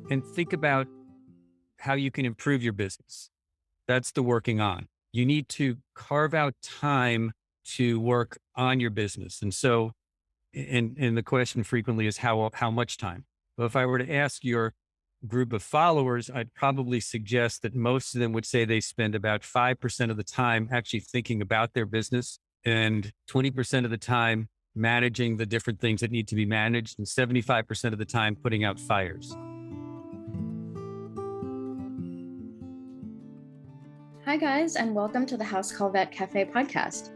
and think about how you can improve your business. That's the working on. You need to carve out time to work on your business. And so, and the question frequently is how much time? But if I were to ask your group of followers, I'd probably suggest that most of them would say they spend about 5% of the time actually thinking about their business and 20% of the time managing the different things that need to be managed and 75% of the time putting out fires. Hi, guys, and welcome to the House Call Vet Cafe podcast.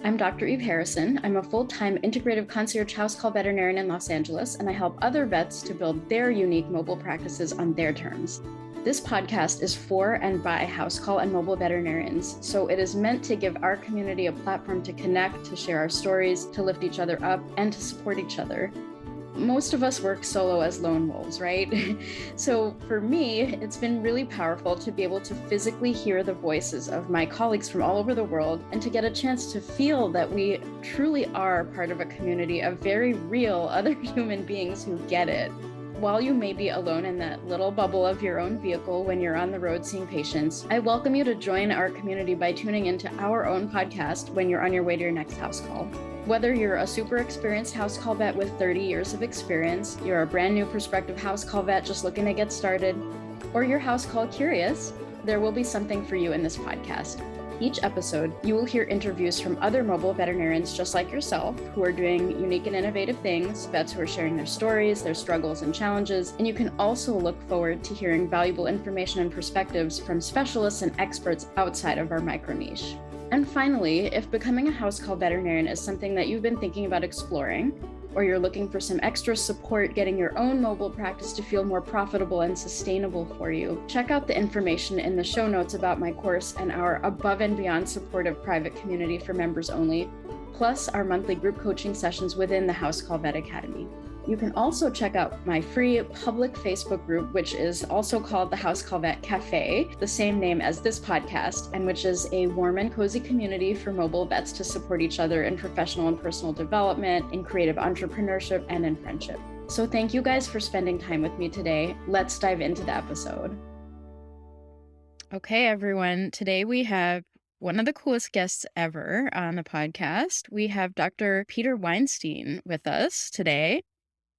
I'm Dr. Eve Harrison. I'm a full-time integrative concierge house call veterinarian in Los Angeles, and I help other vets to build their unique mobile practices on their terms. This podcast is for and by house call and mobile veterinarians, so it is meant to give our community a platform to connect, to share our stories, to lift each other up, and to support each other. Most of us work solo as lone wolves, right? So for me, it's been really powerful to be able to physically hear the voices of my colleagues from all over the world and to get a chance to feel that we truly are part of a community of very real other human beings who get it. While you may be alone in that little bubble of your own vehicle when you're on the road seeing patients, I welcome you to join our community by tuning into our own podcast when you're on your way to your next house call. Whether you're a super experienced house call vet with 30 years of experience, you're a brand new prospective house call vet just looking to get started, or you're house call curious, there will be something for you in this podcast. Each episode, you will hear interviews from other mobile veterinarians just like yourself who are doing unique and innovative things, vets who are sharing their stories, their struggles and challenges, and you can also look forward to hearing valuable information and perspectives from specialists and experts outside of our micro niche. And finally, if becoming a house call veterinarian is something that you've been thinking about exploring, or you're looking for some extra support getting your own mobile practice to feel more profitable and sustainable for you, check out the information in the show notes about my course and our above and beyond supportive private community for members only, plus our monthly group coaching sessions within the House Call Vet Academy. You can also check out my free public Facebook group, which is also called the House Call Vet Cafe, the same name as this podcast, and which is a warm and cozy community for mobile vets to support each other in professional and personal development, in creative entrepreneurship, and in friendship. So thank you guys for spending time with me today. Let's dive into the episode. Okay, everyone. Today we have one of the coolest guests ever on the podcast. We have Dr. Peter Weinstein with us today.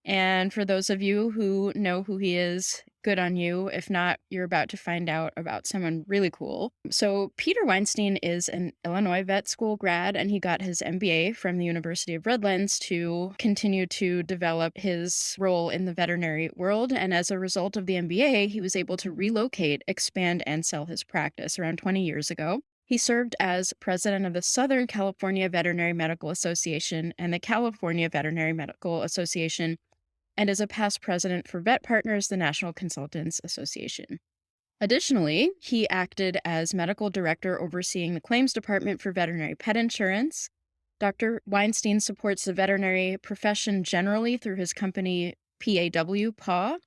And for those of you who know who he is, good on you. If not, you're about to find out about someone really cool. So Peter Weinstein is an Illinois vet school grad, and he got his MBA from the University of Redlands to continue to develop his role in the veterinary world. And as a result of the MBA, he was able to relocate, expand, and sell his practice around 20 years ago. He served as president of the Southern California Veterinary Medical Association and the California Veterinary Medical Association, and is a past president for Vet Partners, the National Consultants Association. Additionally, he acted as medical director overseeing the claims department for veterinary pet insurance. Dr. Weinstein supports the veterinary profession generally through his company PAW.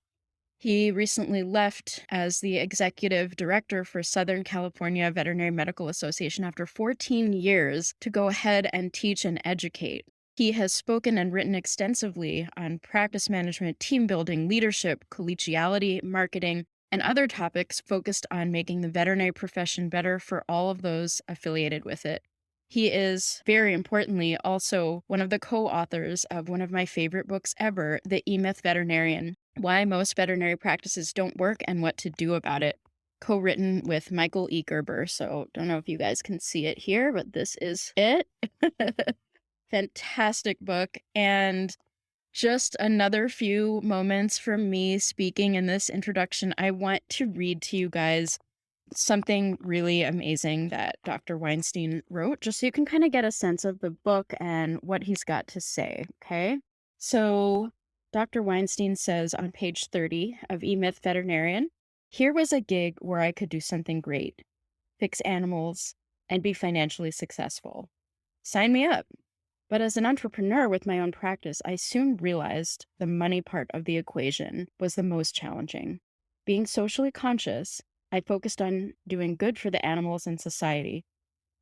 He recently left as the executive director for Southern California Veterinary Medical Association after 14 years to go ahead and teach and educate. He has spoken and written extensively on practice management, team building, leadership, collegiality, marketing, and other topics focused on making the veterinary profession better for all of those affiliated with it. He is, very importantly, also one of the co-authors of one of my favorite books ever, The E-myth Veterinarian: Why Most Veterinary Practices Don't Work and What to Do About It, co-written with Michael E. Gerber. So don't know if you guys can see it here, but this is it. Fantastic book, and just another few moments from me speaking in this introduction. I want to read to you guys something really amazing that Dr. Weinstein wrote, just so you can kind of get a sense of the book and what he's got to say, okay? So Dr. Weinstein says on page 30 of E-myth Veterinarian, "Here was a gig where I could do something great, fix animals, and be financially successful. Sign me up. But as an entrepreneur with my own practice, I soon realized the money part of the equation was the most challenging. Being socially conscious, I focused on doing good for the animals and society,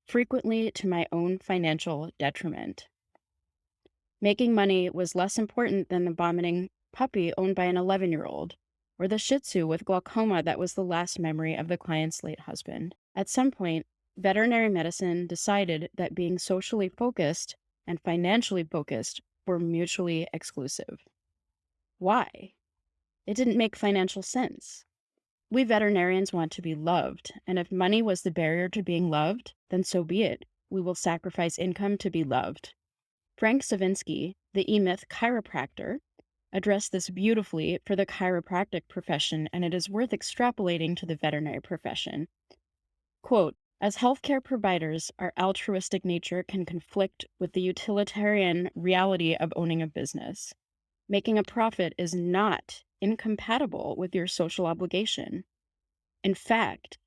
frequently to my own financial detriment. Making money was less important than the vomiting puppy owned by an 11-year-old. or the Shih Tzu with glaucoma that was the last memory of the client's late husband. At some point, veterinary medicine decided that being socially focused and financially focused were mutually exclusive. Why? It didn't make financial sense. We veterinarians want to be loved, and if money was the barrier to being loved, then so be it. We will sacrifice income to be loved. Frank Savinsky, the E-myth chiropractor, addressed this beautifully for the chiropractic profession, and it is worth extrapolating to the veterinary profession. Quote, as healthcare providers, our altruistic nature can conflict with the utilitarian reality of owning a business. Making a profit is not incompatible with your social obligation. In fact,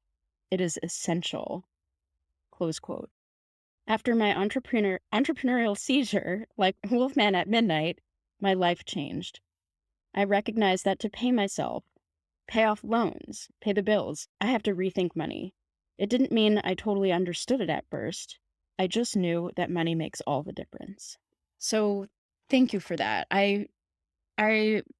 it is essential. Close quote. After my entrepreneurial seizure, like Wolfman at midnight, my life changed. I recognized that to pay myself, pay off loans, pay the bills, I have to rethink money. It didn't mean I totally understood it at first. I just knew that money makes all the difference. So thank you for that. I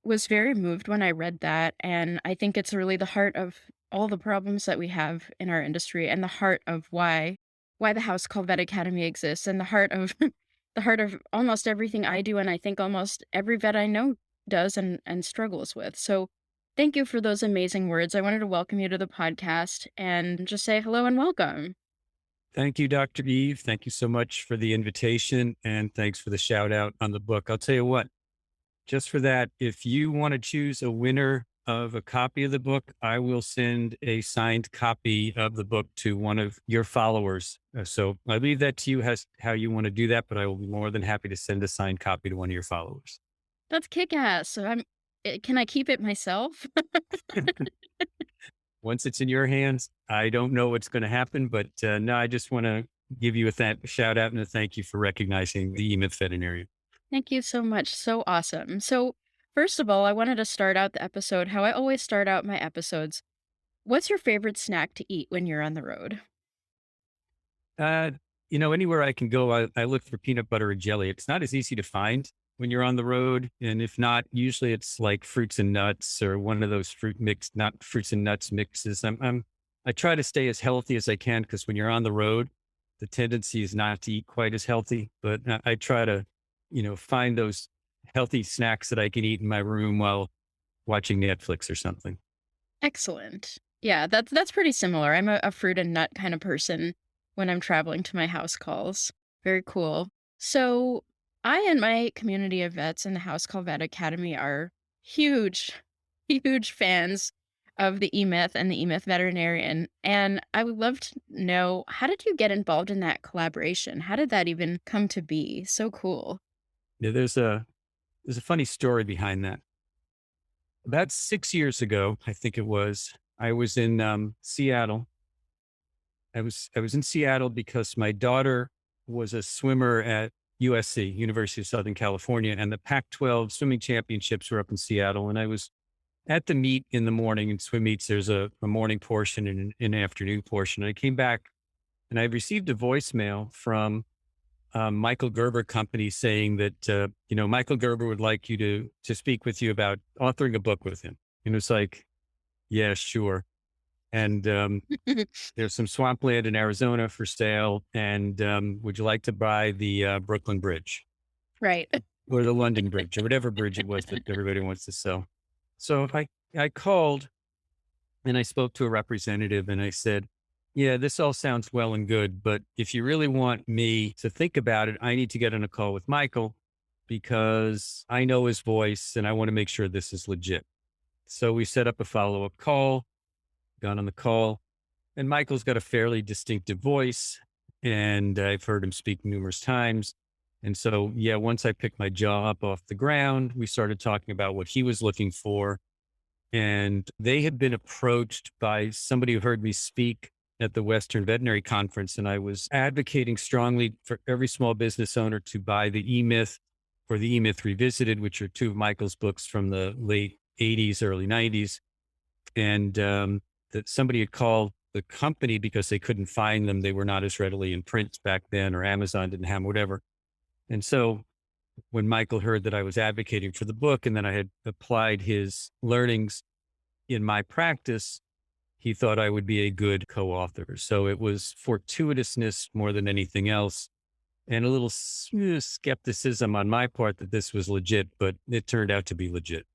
was very moved when I read that, and I think it's really the heart of all the problems that we have in our industry and the heart of why the house called Vet Academy exists and the heart of the heart of almost everything I do and I think almost every vet I know does and struggles with. So thank you for those amazing words. I wanted to welcome you to the podcast and just say hello and welcome. Thank you, Dr. Eve. Thank you so much for the invitation. And thanks for the shout out on the book. I'll tell you what, just for that, if you want to choose a winner of a copy of the book, I will send a signed copy of the book to one of your followers. So I leave that to you as how you want to do that, but I will be more than happy to send a signed copy to one of your followers. That's kick-ass. So can I keep it myself? Once it's in your hands, I don't know what's going to happen, but no, I just want to give you a shout out and a thank you for recognizing the E-myth Veterinarian. Thank you so much. So awesome. So, first of all, I wanted to start out the episode how I always start out my episodes. What's your favorite snack to eat when you're on the road? Uh, anywhere I can go, I look for peanut butter and jelly. It's not as easy to find when you're on the road. And if not, usually it's like fruits and nuts or one of those not fruits and nuts mixes. I try to stay as healthy as I can because when you're on the road, the tendency is not to eat quite as healthy, but I try to, find those healthy snacks that I can eat in my room while watching Netflix or something. Excellent. Yeah, that's pretty similar. I'm a fruit and nut kind of person when I'm traveling to my house calls. Very cool. So, I and my community of vets in the House Call Vet Academy are huge, huge fans of the E-myth and the E-myth Veterinarian. And I would love to know, how did you get involved in that collaboration? How did that even come to be? So cool. Yeah, there's a funny story behind that. About 6 years ago, I think it was, I was in Seattle. I was in Seattle because my daughter was a swimmer at USC, University of Southern California, and the Pac-12 swimming championships were up in Seattle. And I was at the meet in the morning. In swim meets, there's a morning portion and an afternoon portion. And I came back and I received a voicemail from Michael Gerber company saying that Michael Gerber would like you to speak with you about authoring a book with him. And it was like, yeah, sure. And there's some swampland in Arizona for sale. And would you like to buy the Brooklyn Bridge Right. or the London Bridge or whatever bridge it was that everybody wants to sell? So I called and I spoke to a representative and I said, yeah, this all sounds well and good, but if you really want me to think about it, I need to get on a call with Michael because I know his voice and I want to make sure this is legit. So we set up a follow-up call, got on the call, and Michael's got a fairly distinctive voice and I've heard him speak numerous times. And so, yeah, once I picked my jaw up off the ground, we started talking about what he was looking for. And they had been approached by somebody who heard me speak at the Western Veterinary Conference. And I was advocating strongly for every small business owner to buy the E-myth or the E-myth Revisited, which are two of Michael's books from the late 80s, early 90s. And that somebody had called the company because they couldn't find them. They were not as readily in print back then, or Amazon didn't have them, whatever. And so when Michael heard that I was advocating for the book and then I had applied his learnings in my practice, he thought I would be a good co-author. So it was fortuitousness more than anything else, and a little skepticism on my part that this was legit, but it turned out to be legit.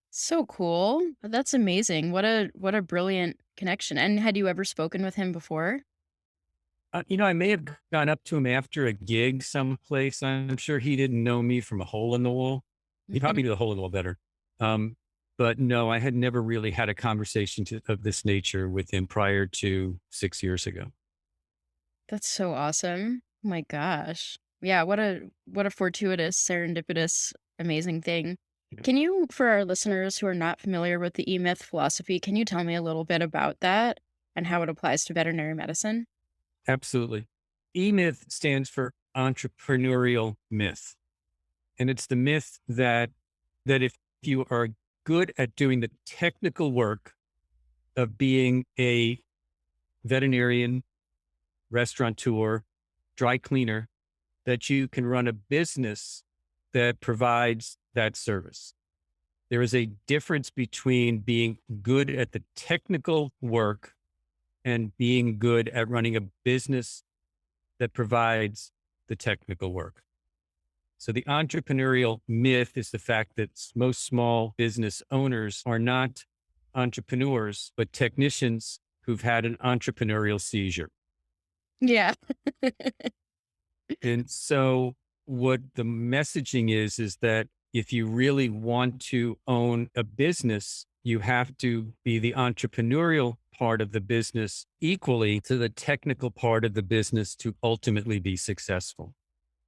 So cool. That's amazing. What a brilliant connection. And had you ever spoken with him before? I may have gone up to him after a gig someplace. I'm sure he didn't know me from a hole in the wall. He probably knew the hole in the wall better. Um, but no, I had never really had a conversation of this nature with him prior to 6 years ago. That's so awesome. Oh my gosh. Yeah, what a fortuitous, serendipitous, amazing thing. Yeah, Can you, for our listeners who are not familiar with the E-myth philosophy, can you tell me a little bit about that and how it applies to veterinary medicine? absolutely. E-myth stands for entrepreneurial myth. And it's the myth that if you are good at doing the technical work of being a veterinarian, restaurateur, dry cleaner, that you can run a business that provides that service. There is a difference between being good at the technical work and being good at running a business that provides the technical work. So the entrepreneurial myth is the fact that most small business owners are not entrepreneurs, but technicians who've had an entrepreneurial seizure. Yeah. And so what the messaging is that if you really want to own a business, you have to be the entrepreneurial part of the business equally to the technical part of the business to ultimately be successful.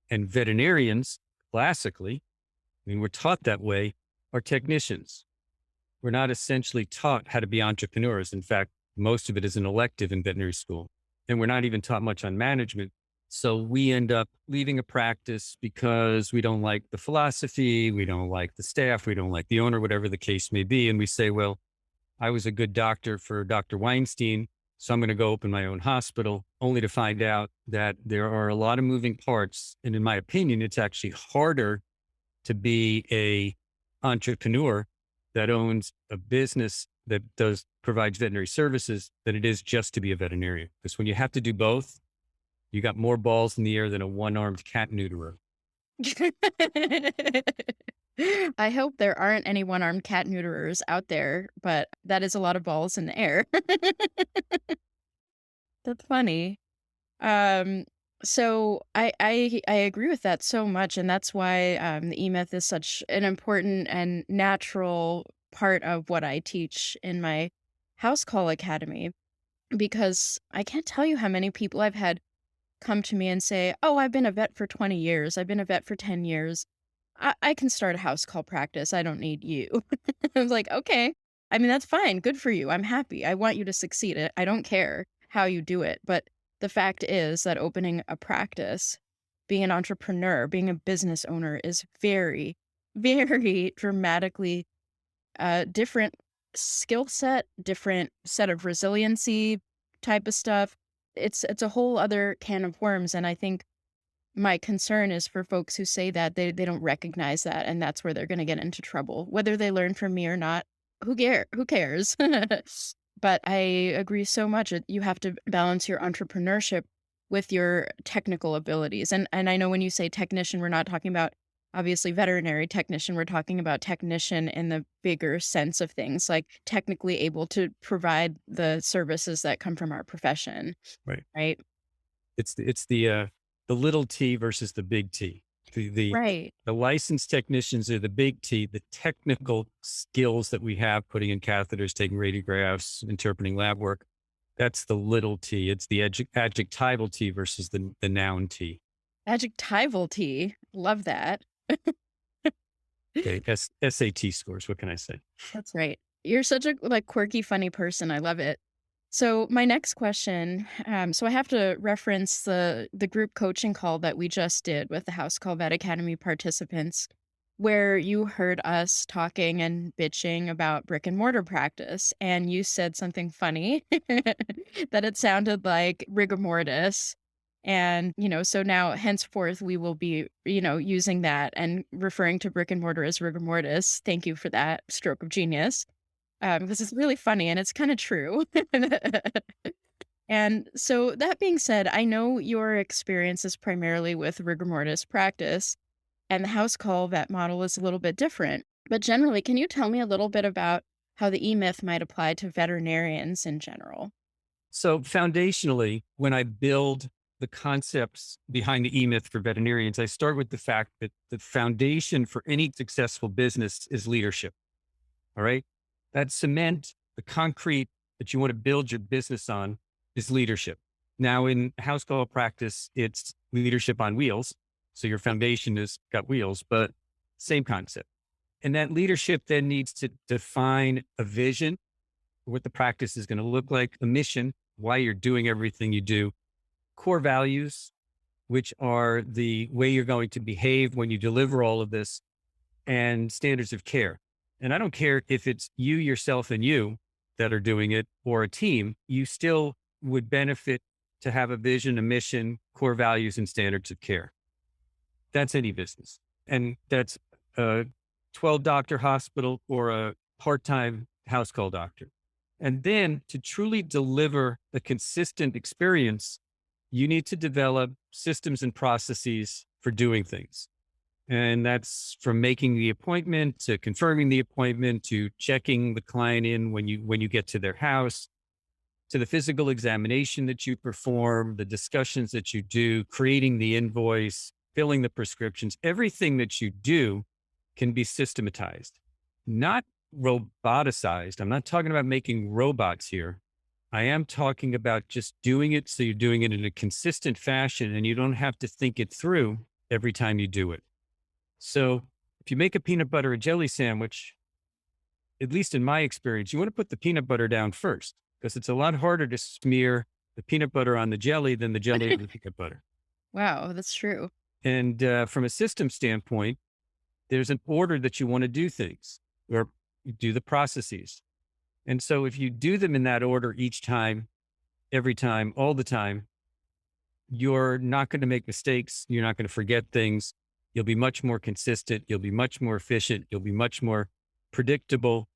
And veterinarians, classically, I mean, we're taught that way, are technicians. We're not essentially taught how to be entrepreneurs. In fact, most of it is an elective in veterinary school. And we're not even taught much on management. So we end up leaving a practice because we don't like the philosophy, we don't like the staff, we don't like the owner, whatever the case may be. And we say, well, I was a good doctor for Dr. Weinstein, so I'm going to go open my own hospital, only to find out that there are a lot of moving parts. And in my opinion, it's actually harder to be a entrepreneur that owns a business that provides veterinary services than it is just to be a veterinarian. Because when you have to do both, you got more balls in the air than a one-armed cat neuterer. I hope there aren't any one-armed cat neuterers out there, but that is a lot of balls in the air. That's funny. Um, so I agree with that so much, and that's why the E-myth is such an important and natural part of what I teach in my house call academy. Because I can't tell you how many people I've had come to me and say, "Oh, I've been a vet for 20 years. I've been a vet for 10 years. I can start a house call practice. I don't need you." I was like, "Okay. I mean, that's fine. Good for you. I'm happy. I want you to succeed. I don't care how you do it." But the fact is that opening a practice, being an entrepreneur, being a business owner is very, very dramatically different skill set, different set of resiliency type of stuff. It's a whole other can of worms, and I think my concern is for folks who say that they don't recognize that, and that's where they're gonna get into trouble. Whether they learn from me or not, who cares? But I agree so much, you have to balance your entrepreneurship with your technical abilities, and I know when you say technician, we're not talking about, obviously, veterinary technician, we're talking about technician in the bigger sense of things, like technically able to provide the services that come from our profession, Right. right? It's the little T versus the big T. The the Right. the licensed technicians are the big T. The technical skills that we have, putting in catheters, taking radiographs, interpreting lab work, that's the little T. It's the adjectival T versus the noun T. Adjectival T, love that. Okay, SAT scores. What can I say? That's right. You're such a, like, quirky, funny person, I love it. So my next question, so I have to reference the group coaching call that we just did with the House Call Vet Academy participants, where you heard us talking and bitching about brick and mortar practice, and you said something funny that it sounded like rigor mortis. And, so now henceforth we will be, using that and referring to brick and mortar as rigor mortis. Thank you for that stroke of genius. because it's really funny and it's kind of true. And so that being said, I know your experience is primarily with rigor mortis practice, and the house call vet model is a little bit different. But generally, can you tell me a little bit about how the E-myth might apply to veterinarians in general? So foundationally, when I build the concepts behind the E-myth for veterinarians, I start with the fact that the foundation for any successful business is leadership. All right. That cement, the concrete that you want to build your business on is leadership. Now in house call practice, it's leadership on wheels. So your foundation has got wheels, but same concept. And that leadership then needs to define a vision, what the practice is going to look like, a mission, why you're doing everything you do, core values, which are the way you're going to behave when you deliver all of this, and standards of care. And I don't care if it's you, yourself, and you that are doing it or a team, you still would benefit to have a vision, a mission, core values, and standards of care. That's any business. And that's a 12 doctor hospital or a part time house call doctor. And then to truly deliver a consistent experience, you need to develop systems and processes for doing things. And that's from making the appointment to confirming the appointment to checking the client in when you get to their house, to the physical examination that you perform, the discussions that you do, creating the invoice, filling the prescriptions. Everything that you do can be systematized, not roboticized. I'm not talking about making robots here. I am talking about just doing it so you're doing it in a consistent fashion and you don't have to think it through every time you do it. So if you make a peanut butter and jelly sandwich, at least in my experience, you want to put the peanut butter down first because it's a lot harder to smear the peanut butter on the jelly than the jelly on the peanut butter. Wow, that's true. And from a system standpoint, there's an order that you want to do things or you do the processes. And so if you do them in that order each time, every time, all the time, you're not going to make mistakes. You're not going to forget things. You'll be much more consistent. You'll be much more efficient. You'll be much more predictable.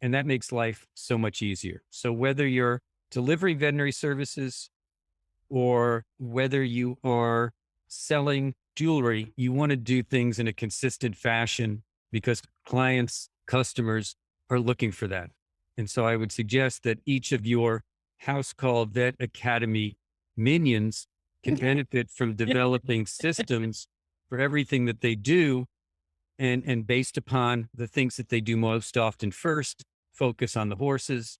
And that makes life so much easier. So whether you're delivering veterinary services or whether you are selling jewelry, you want to do things in a consistent fashion because clients, customers are looking for that. And so I would suggest that each of your house call vet academy minions can benefit from developing systems for everything that they do. And based upon the things that they do most often first, focus on the horses.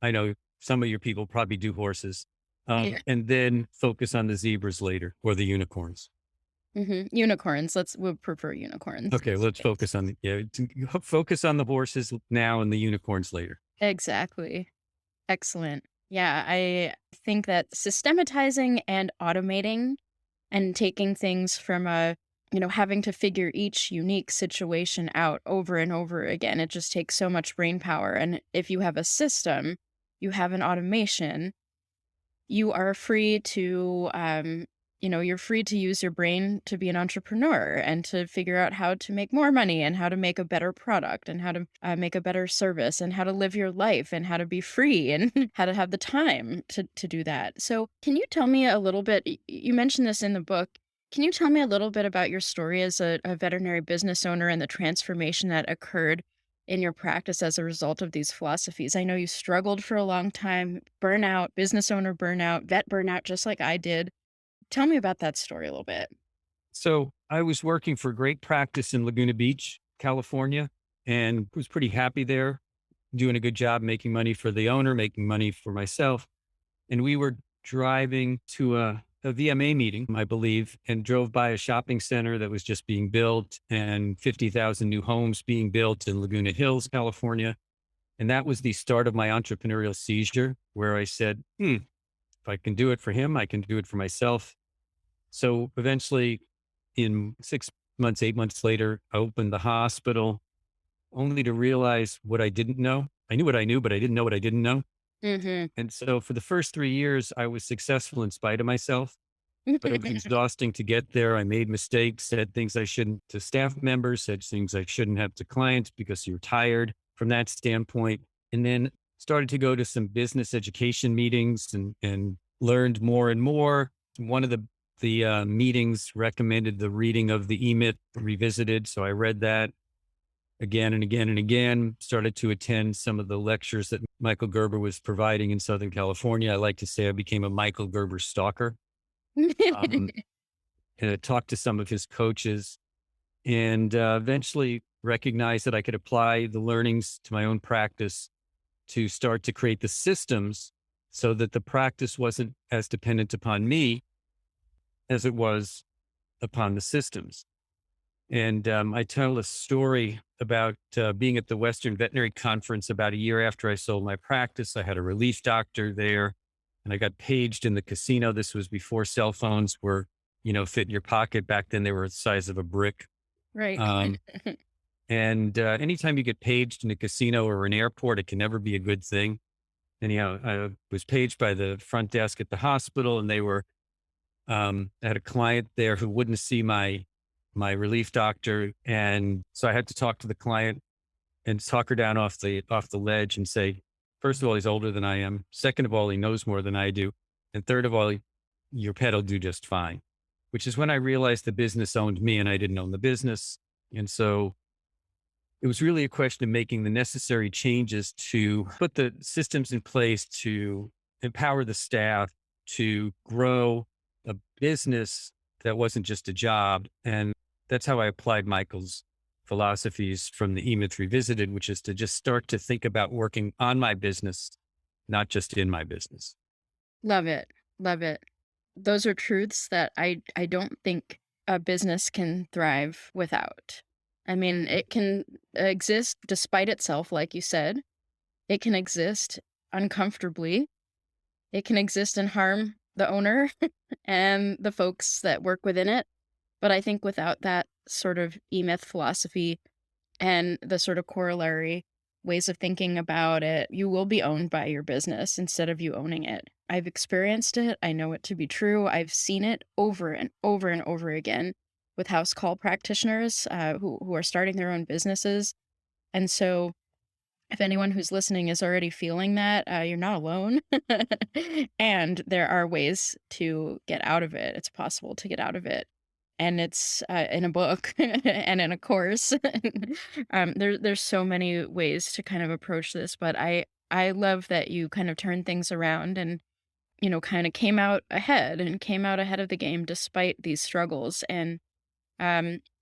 I know some of your people probably do horses. Yeah. And then focus on the zebras later or the unicorns. Unicorns. We'll prefer unicorns. Okay, let's focus on focus on the horses now and the unicorns later. Exactly. Excellent. Yeah, I think that systematizing and automating and taking things from having to figure each unique situation out over and over again, it just takes so much brain power. And if you have a system, you have an automation, you are free to, you're free to use your brain to be an entrepreneur and to figure out how to make more money and how to make a better product and how to make a better service and how to live your life and how to be free and how to have the time to do that. So can you tell me a little bit, you mentioned this in the book. Can you tell me a little bit about your story as a veterinary business owner and the transformation that occurred in your practice as a result of these philosophies? I know you struggled for a long time, burnout, business owner burnout, vet burnout, just like I did. Tell me about that story a little bit. So I was working for great practice in Laguna Beach, California, and was pretty happy there, doing a good job making money for the owner, making money for myself. And we were driving to a VMA meeting, I believe, and drove by a shopping center that was just being built and 50,000 new homes being built in Laguna Hills, California. And that was the start of my entrepreneurial seizure, where I said, if I can do it for him, I can do it for myself. So eventually, in 6 months, 8 months later, I opened the hospital only to realize what I didn't know. I knew what I knew, but I didn't know what I didn't know. Mhm. And so for the first 3 years, I was successful in spite of myself, but it was exhausting to get there. I made mistakes, said things I shouldn't to staff members, said things I shouldn't have to clients because you're tired. from that standpoint. And then started to go to some business education meetings and learned more and more. One of the meetings recommended the reading of the E-myth Revisited. So I read that again and again and again, started to attend some of the lectures that Michael Gerber was providing in Southern California. I like to say I became a Michael Gerber stalker. Um, Talked to some of his coaches and eventually recognized that I could apply the learnings to my own practice to start to create the systems so that the practice wasn't as dependent upon me as it was upon the systems. And I tell a story about being at the Western Veterinary Conference about a year after I sold my practice. I had a relief doctor there and I got paged in the casino. This was before cell phones were, fit in your pocket. Back then they were the size of a brick. Right. Um, and anytime you get paged in a casino or an airport, it can never be a good thing. Anyhow, I was paged by the front desk at the hospital and I had a client there who wouldn't see my relief doctor. And so I had to talk to the client and talk her down off the ledge and say, first of all, he's older than I am. Second of all, he knows more than I do. And third of all, your pet will do just fine, which is when I realized the business owned me and I didn't own the business. And so it was really a question of making the necessary changes to put the systems in place to empower the staff to grow a business that wasn't just a job. And that's how I applied Michael's philosophies from the E-myth Revisited, which is to just start to think about working on my business, not just in my business. Love it. Love it. Those are truths that I don't think a business can thrive without. I mean, it can exist despite itself, like you said. It can exist uncomfortably. It can exist and harm the owner and the folks that work within it. But I think without that sort of E-myth philosophy and the sort of corollary ways of thinking about it, you will be owned by your business instead of you owning it. I've experienced it. I know it to be true. I've seen it over and over and over again with house call practitioners who are starting their own businesses. And so if anyone who's listening is already feeling that, you're not alone. And there are ways to get out of it. It's possible to get out of it. And it's in a book and in a course. There's so many ways to kind of approach this, but I love that you kind of turned things around and kind of came out ahead of the game despite these struggles. And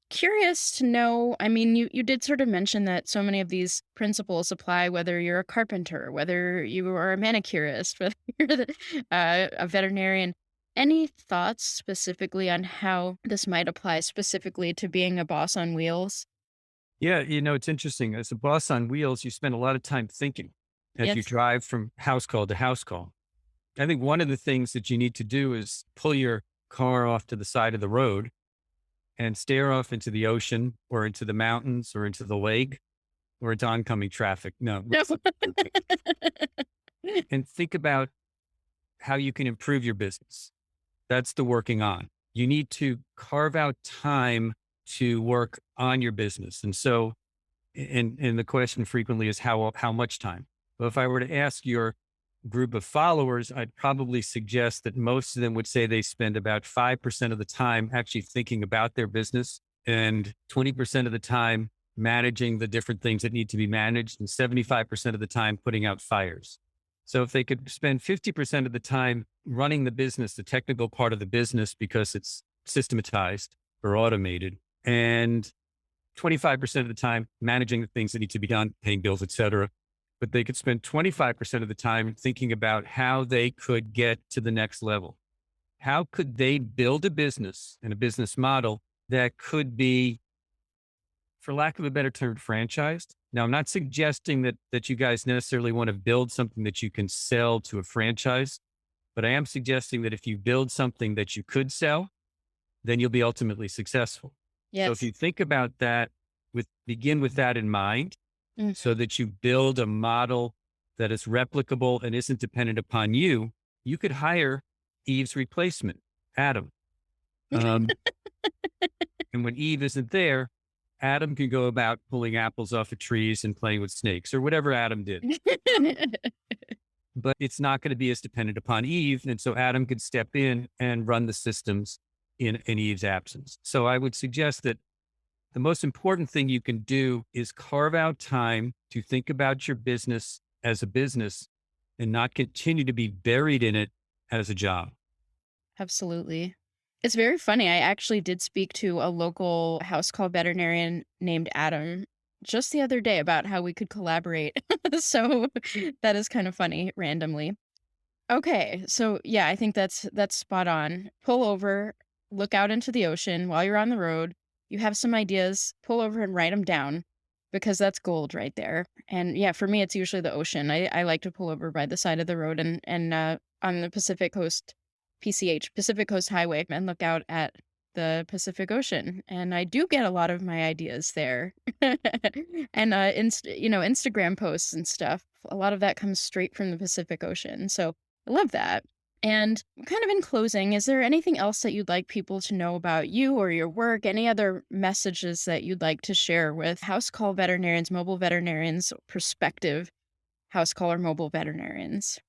curious to know, I mean, you did sort of mention that so many of these principles apply whether you're a carpenter, whether you are a manicurist, whether you're a veterinarian. Any thoughts specifically on how this might apply specifically to being a boss on wheels? Yeah, it's interesting. As a boss on wheels, you spend a lot of time thinking as you Yes. drive from house call to house call. I think one of the things that you need to do is pull your car off to the side of the road and stare off into the ocean or into the mountains or into the lake or into oncoming traffic. No, No. and think about how you can improve your business. That's the working on. You need to carve out time to work on your business. And so, and the question frequently is how much time? Well, if I were to ask your group of followers, I'd probably suggest that most of them would say they spend about 5% of the time actually thinking about their business and 20% of the time managing the different things that need to be managed and 75% of the time putting out fires. So if they could spend 50% of the time running the business, the technical part of the business, because it's systematized or automated, and 25% of the time managing the things that need to be done, paying bills, et cetera, but they could spend 25% of the time thinking about how they could get to the next level. How could they build a business and a business model that could be, for lack of a better term, franchised? Now, I'm not suggesting that you guys necessarily want to build something that you can sell to a franchise, but I am suggesting that if you build something that you could sell, then you'll be ultimately successful. So if Yes. you think about that, begin with that in mind, Mm. so that you build a model that is replicable and isn't dependent upon you, you could hire Eve's replacement, Adam. Um, and when Eve isn't there, Adam can go about pulling apples off of trees and playing with snakes or whatever Adam did, but it's not going to be as dependent upon Eve. And so Adam could step in and run the systems in Eve's absence. So I would suggest that the most important thing you can do is carve out time to think about your business as a business and not continue to be buried in it as a job. Absolutely. It's very funny. I actually did speak to a local house call veterinarian named Adam just the other day about how we could collaborate. So that is kind of funny randomly. Okay, so yeah, I think that's spot on. Pull over, look out into the ocean while you're on the road. You have some ideas, pull over and write them down because that's gold right there. And yeah, for me, it's usually the ocean. I like to pull over by the side of the road and on the Pacific Coast, PCH, Pacific Coast Highway, and look out at the Pacific Ocean. And I do get a lot of my ideas there. And Instagram posts and stuff. A lot of that comes straight from the Pacific Ocean. So I love that. And kind of in closing, is there anything else that you'd like people to know about you or your work? Any other messages that you'd like to share with house call veterinarians, mobile veterinarians, prospective house call or mobile veterinarians?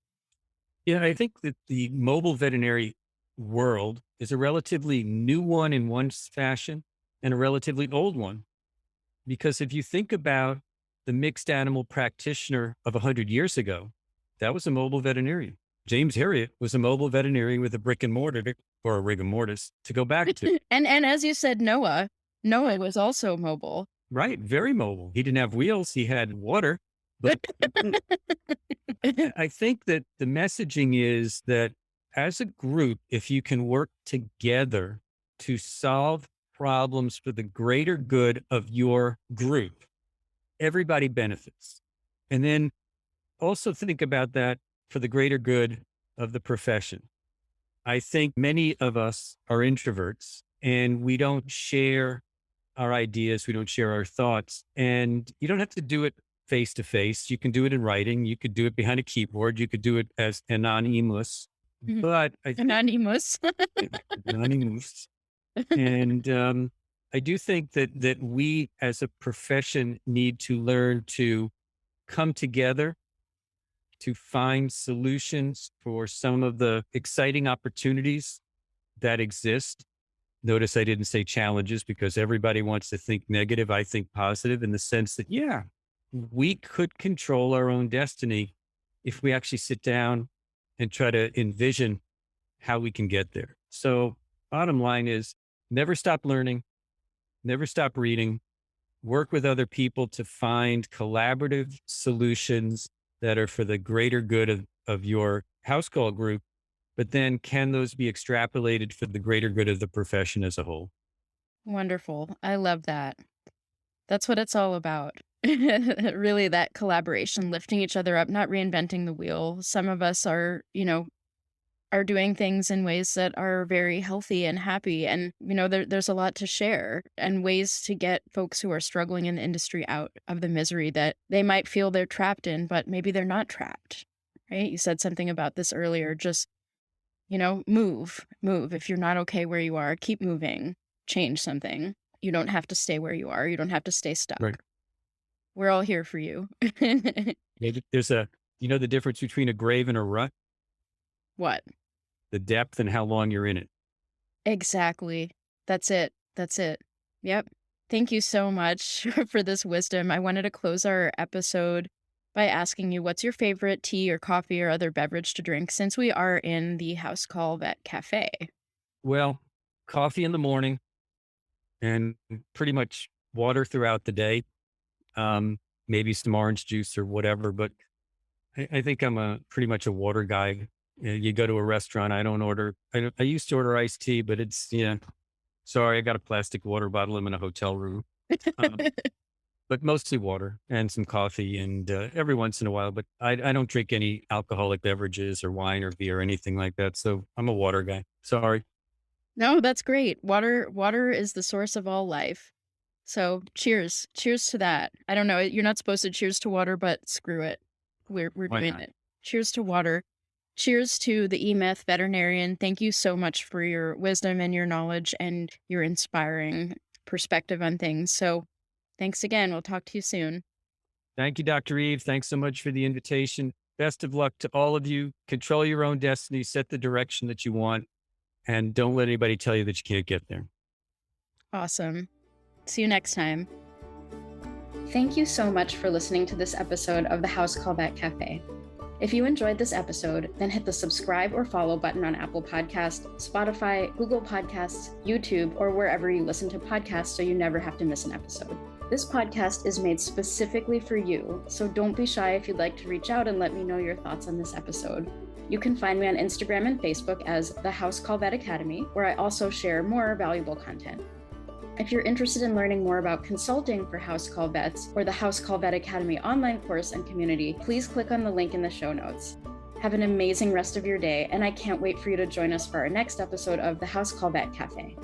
Yeah, I think that the mobile veterinary world is a relatively new one in one fashion and a relatively old one. Because if you think about the mixed animal practitioner of 100 years ago, that was a mobile veterinarian. James Harriet was a mobile veterinarian with a brick and mortar or a rigor mortis to go back to. And as you said, Noah was also mobile. Right. Very mobile. He didn't have wheels. He had water. But I think that the messaging is that as a group, if you can work together to solve problems for the greater good of your group, everybody benefits. And then also think about that for the greater good of the profession. I think many of us are introverts and we don't share our ideas. We don't share our thoughts, and you don't have to do it face to face. You can do it in writing. You could do it behind a keyboard. You could do it as anonymous, Mhm. but I think Anonymous. anonymous. And I do think that we as a profession need to learn to come together to find solutions for some of the exciting opportunities that exist. Notice I didn't say challenges because everybody wants to think negative. I think positive in the sense that, yeah, we could control our own destiny if we actually sit down and try to envision how we can get there. So bottom line is never stop learning, never stop reading, work with other people to find collaborative solutions that are for the greater good of your house call group. But then can those be extrapolated for the greater good of the profession as a whole? Wonderful. I love that. That's what it's all about. Really, that collaboration, lifting each other up, not reinventing the wheel. Some of us are doing things in ways that are very healthy and happy. And, there's a lot to share and ways to get folks who are struggling in the industry out of the misery that they might feel they're trapped in, but maybe they're not trapped, right? You said something about this earlier. Just, move. If you're not okay where you are, keep moving, change something. You don't have to stay where you are. You don't have to stay stuck. Right. We're all here for you. Maybe there's the difference between a grave and a rut, What? the depth and how long you're in it. Exactly. That's it. That's it. Yep. Thank you so much for this wisdom. I wanted to close our episode by asking you what's your favorite tea or coffee or other beverage to drink since we are in the House Call Vet Cafe. Well, coffee in the morning and pretty much water throughout the day. Maybe some orange juice or whatever, but I think I'm pretty much a water guy. You go to a restaurant, I don't order. I used to order iced tea, but sorry, I got a plastic water bottle. I'm in a hotel room, um, but mostly water and some coffee, and every once in a while. But I don't drink any alcoholic beverages or wine or beer or anything like that. So I'm a water guy. Sorry. No, that's great. Water is the source of all life. So cheers. Cheers to that. I don't know. You're not supposed to cheers to water, but screw it. We're Why doing not? it. Cheers to water. Cheers to the E-myth Veterinarian. Thank you so much for your wisdom and your knowledge and your inspiring perspective on things. So Thanks again. We'll talk to you soon. Thank you, Dr. Eve. Thanks so much for the invitation. Best of luck to all of you. Control your own destiny, set the direction that you want, and don't let anybody tell you that you can't get there. Awesome. See you next time. Thank you so much for listening to this episode of the House Call Vet Cafe. If you enjoyed this episode, then hit the subscribe or follow button on Apple Podcasts, Spotify, Google Podcasts, YouTube, or wherever you listen to podcasts so you never have to miss an episode. This podcast is made specifically for you, so don't be shy if you'd like to reach out and let me know your thoughts on this episode. You can find me on Instagram and Facebook as the House Call Vet Academy, where I also share more valuable content. If you're interested in learning more about consulting for House Call Vets or the House Call Vet Academy online course and community, please click on the link in the show notes. Have an amazing rest of your day, and I can't wait for you to join us for our next episode of the House Call Vet Cafe.